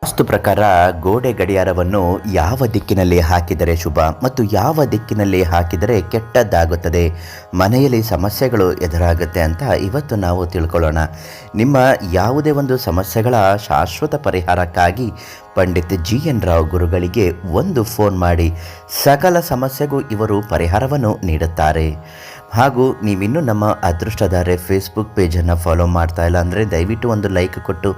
ವಾಸ್ತು ಪ್ರಕಾರ ಗೋಡೆ ಗಡಿಯಾರವನ್ನು ಯಾವ ದಿಕ್ಕಿನಲ್ಲಿ ಹಾಕಿದರೆ ಶುಭ ಮತ್ತು ಯಾವ ದಿಕ್ಕಿನಲ್ಲಿ ಹಾಕಿದರೆ ಕೆಟ್ಟದ್ದಾಗುತ್ತದೆ, ಮನೆಯಲ್ಲಿ ಸಮಸ್ಯೆಗಳು ಎದುರಾಗುತ್ತೆ ಅಂತ ಇವತ್ತು ನಾವು ತಿಳ್ಕೊಳ್ಳೋಣ. ನಿಮ್ಮ ಯಾವುದೇ ಒಂದು ಸಮಸ್ಯೆಗಳ ಶಾಶ್ವತ ಪರಿಹಾರಕ್ಕಾಗಿ ಪಂಡಿತ್ GN ರಾವ್ ಗುರುಗಳಿಗೆ ಒಂದು ಫೋನ್ ಮಾಡಿ. ಸಕಲ ಸಮಸ್ಯೆಗೂ ಇವರು ಪರಿಹಾರವನ್ನು ನೀಡುತ್ತಾರೆ. ಹಾಗೂ ನೀವಿನ್ನೂ ನಮ್ಮ ಅದೃಷ್ಟಧಾರೆ ಫೇಸ್ಬುಕ್ ಪೇಜನ್ನು ಫಾಲೋ ಮಾಡ್ತಾ ಇಲ್ಲ ಅಂದರೆ ದಯವಿಟ್ಟು ಒಂದು ಲೈಕ್ ಕೊಟ್ಟು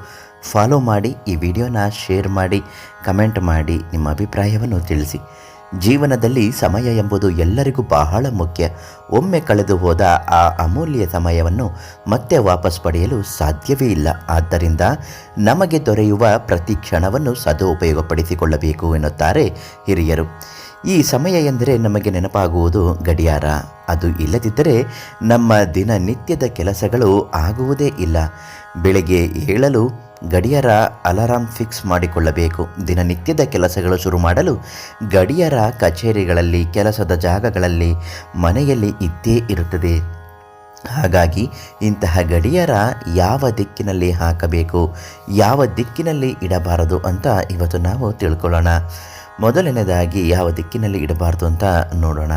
ಫಾಲೋ ಮಾಡಿ. ಈ ವಿಡಿಯೋನ ಶೇರ್ ಮಾಡಿ, ಕಮೆಂಟ್ ಮಾಡಿ, ನಿಮ್ಮ ಅಭಿಪ್ರಾಯವನ್ನು ತಿಳಿಸಿ. ಜೀವನದಲ್ಲಿ ಸಮಯ ಎಂಬುದು ಎಲ್ಲರಿಗೂ ಬಹಳ ಮುಖ್ಯ. ಒಮ್ಮೆ ಕಳೆದು ಹೋದ ಆ ಅಮೂಲ್ಯ ಸಮಯವನ್ನು ಮತ್ತೆ ವಾಪಸ್ ಪಡೆಯಲು ಸಾಧ್ಯವೇ ಇಲ್ಲ. ಆದ್ದರಿಂದ ನಮಗೆ ದೊರೆಯುವ ಪ್ರತಿ ಕ್ಷಣವನ್ನು ಸದುಪಯೋಗಪಡಿಸಿಕೊಳ್ಳಬೇಕು ಎನ್ನುತ್ತಾರೆ ಹಿರಿಯರು. ಈ ಸಮಯ ಎಂದರೆ ನಮಗೆ ನೆನಪಾಗುವುದು ಗಡಿಯಾರ. ಅದು ಇಲ್ಲದಿದ್ದರೆ ನಮ್ಮ ದಿನನಿತ್ಯದ ಕೆಲಸಗಳು ಆಗುವುದೇ ಇಲ್ಲ. ಬೆಳಗ್ಗೆ ಏಳಲು ಗಡಿಯಾರ ಅಲಾರಾಮ್ ಫಿಕ್ಸ್ ಮಾಡಿಕೊಳ್ಳಬೇಕು. ದಿನನಿತ್ಯದ ಕೆಲಸಗಳು ಶುರು ಮಾಡಲು ಗಡಿಯಾರ ಕಚೇರಿಗಳಲ್ಲಿ, ಕೆಲಸದ ಜಾಗಗಳಲ್ಲಿ, ಮನೆಯಲ್ಲಿ ಇದ್ದೇ ಇರುತ್ತದೆ. ಹಾಗಾಗಿ ಇಂತಹ ಗಡಿಯಾರ ಯಾವ ದಿಕ್ಕಿನಲ್ಲಿ ಹಾಕಬೇಕು, ಯಾವ ದಿಕ್ಕಿನಲ್ಲಿ ಇಡಬಾರದು ಅಂತ ಇವತ್ತು ನಾವು ತಿಳ್ಕೊಳ್ಳೋಣ. ಮೊದಲನೇದಾಗಿ ಯಾವ ದಿಕ್ಕಿನಲ್ಲಿ ಇಡಬಾರ್ದು ಅಂತ ನೋಡೋಣ.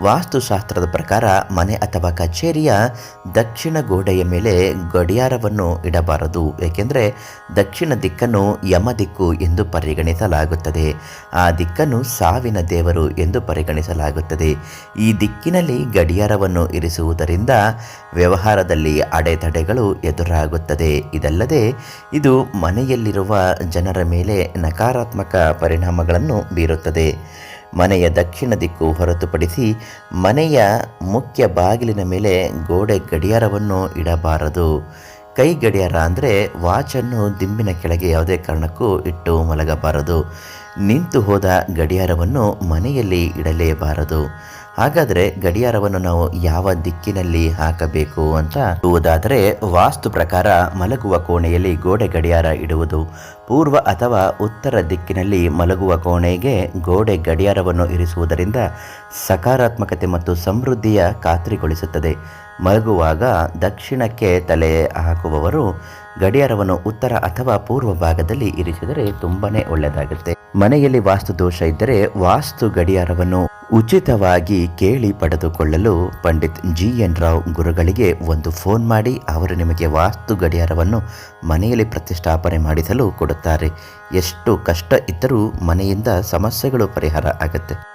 ವಾಸ್ತುಶಾಸ್ತ್ರದ ಪ್ರಕಾರ ಮನೆ ಅಥವಾ ಕಚೇರಿಯ ದಕ್ಷಿಣ ಗೋಡೆಯ ಮೇಲೆ ಗಡಿಯಾರವನ್ನು ಇಡಬಾರದು. ಏಕೆಂದರೆ ದಕ್ಷಿಣ ದಿಕ್ಕನ್ನು ಯಮ ದಿಕ್ಕು ಎಂದು ಪರಿಗಣಿಸಲಾಗುತ್ತದೆ. ಆ ದಿಕ್ಕನ್ನು ಸಾವಿನ ದೇವರು ಎಂದು ಪರಿಗಣಿಸಲಾಗುತ್ತದೆ. ಈ ದಿಕ್ಕಿನಲ್ಲಿ ಗಡಿಯಾರವನ್ನು ಇರಿಸುವುದರಿಂದ ವ್ಯವಹಾರದಲ್ಲಿ ಅಡೆತಡೆಗಳು ಎದುರಾಗುತ್ತದೆ. ಇದಲ್ಲದೆ ಇದು ಮನೆಯಲ್ಲಿರುವ ಜನರ ಮೇಲೆ ನಕಾರಾತ್ಮಕ ಪರಿಣಾಮಗಳನ್ನು ಬೀರುತ್ತದೆ. ಮನೆಯ ದಕ್ಷಿಣ ದಿಕ್ಕು ಹೊರತುಪಡಿಸಿ ಮನೆಯ ಮುಖ್ಯ ಬಾಗಿಲಿನ ಮೇಲೆ ಗೋಡೆ ಗಡಿಯಾರವನ್ನು ಇಡಬಾರದು. ಕೈ ಗಡಿಯಾರ ಅಂದರೆ ವಾಚನ್ನು ದಿಂಬಿನ ಕೆಳಗೆ ಯಾವುದೇ ಕಾರಣಕ್ಕೂ ಇಟ್ಟು ಮಲಗಬಾರದು. ನಿಂತು ಹೋದ ಗಡಿಯಾರವನ್ನು ಮನೆಯಲ್ಲಿ ಇಡಲೇಬಾರದು. ಹಾಗಾದರೆ ಗಡಿಯಾರವನ್ನು ನಾವು ಯಾವ ದಿಕ್ಕಿನಲ್ಲಿ ಹಾಕಬೇಕು ಅಂತ ಹೇಳುವುದಾದರೆ, ವಾಸ್ತು ಪ್ರಕಾರ ಮಲಗುವ ಕೋಣೆಯಲ್ಲಿ ಗೋಡೆ ಗಡಿಯಾರ ಇಡುವುದು. ಪೂರ್ವ ಅಥವಾ ಉತ್ತರ ದಿಕ್ಕಿನಲ್ಲಿ ಮಲಗುವ ಕೋಣೆಗೆ ಗೋಡೆ ಗಡಿಯಾರವನ್ನು ಇರಿಸುವುದರಿಂದ ಸಕಾರಾತ್ಮಕತೆ ಮತ್ತು ಸಮೃದ್ಧಿಯ ಖಾತ್ರಿಗೊಳಿಸುತ್ತದೆ. ಮಲಗುವಾಗ ದಕ್ಷಿಣಕ್ಕೆ ತಲೆ ಹಾಕುವವರು ಗಡಿಯಾರವನ್ನು ಉತ್ತರ ಅಥವಾ ಪೂರ್ವ ಭಾಗದಲ್ಲಿ ಇರಿಸಿದರೆ ತುಂಬಾ ಒಳ್ಳೆಯದಾಗುತ್ತೆ. ಮನೆಯಲ್ಲಿ ವಾಸ್ತು ದೋಷ ಇದ್ದರೆ ವಾಸ್ತು ಗಡಿಯಾರವನ್ನು ಉಚಿತವಾಗಿ ಕೇಳಿ ಪಡೆದುಕೊಳ್ಳಲು ಪಂಡಿತ್ GN ರಾವ್ ಗುರುಗಳಿಗೆ ಒಂದು ಫೋನ್ ಮಾಡಿ. ಅವರು ನಿಮಗೆ ವಾಸ್ತು ಗಡಿಯಾರವನ್ನು ಮನೆಯಲ್ಲಿ ಪ್ರತಿಷ್ಠಾಪನೆ ಮಾಡಿಸಲು ಕೊಡುತ್ತಾರೆ. ಎಷ್ಟು ಕಷ್ಟ ಇದ್ದರೂ ಮನೆಯಿಂದ ಸಮಸ್ಯೆಗಳು ಪರಿಹಾರ ಆಗುತ್ತೆ.